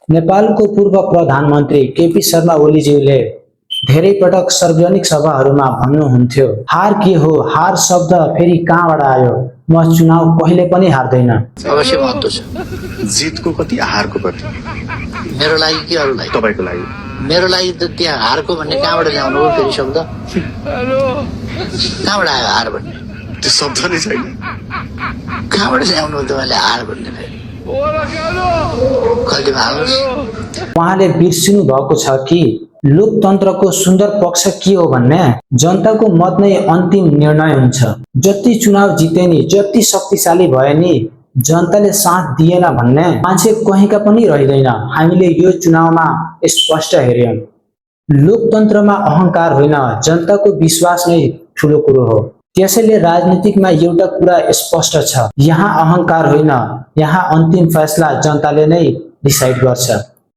नेपालको पूर्व प्रधानमन्त्री केपी शर्मा ओलीज्यूले धेरै पटक सार्वजनिक सभाहरूमा भन्नुहुन्थ्यो, हार के हो, हार शब्द फेरि कहाँबाट आयो, म चुनाव कहिले पनि हार्दैन। अवश्य महत्त्व छ। जितको कति हारको कति? मेरो लागि कि अरूलाई? तपाईको लागि। मेरो लागि त त्यहाँ हारको भन्ने कहाँबाट ल्याउनु हो फेरि शब्द? कहाँबाट आयो हार भन्ने? त्यो शब्द नै छैन। कहाँबाट ल्याउनु हो तपाईँले हार भन्ने फेरि? खल्तीमा हाल्नुहोस्। उहाँले बिर्सिनु भएको छ कि लोकतन्त्रको सुन्दर पक्ष के हो भन्ने जनताको मत नै अन्तिम निर्णय हुन्छ। जति चुनाव जिते नि, जति शक्तिशाली भए नि, जनताले साथ दिएन भन्ने मान्छे कहीँका पनि रहिँदैन। हामीले यो चुनावमा स्पष्ट हेर्यौं। लोकतन्त्रमा अहंकार होइन, जनताको विश्वास नै ठूलो कुरो हो। त्यसैले राजनीतिकमा एउटा कुरा स्पष्ट छ, यहाँ अहंकार होइन, यहाँ अन्तिम फैसला जनताले नै डिसाइड गर्छ।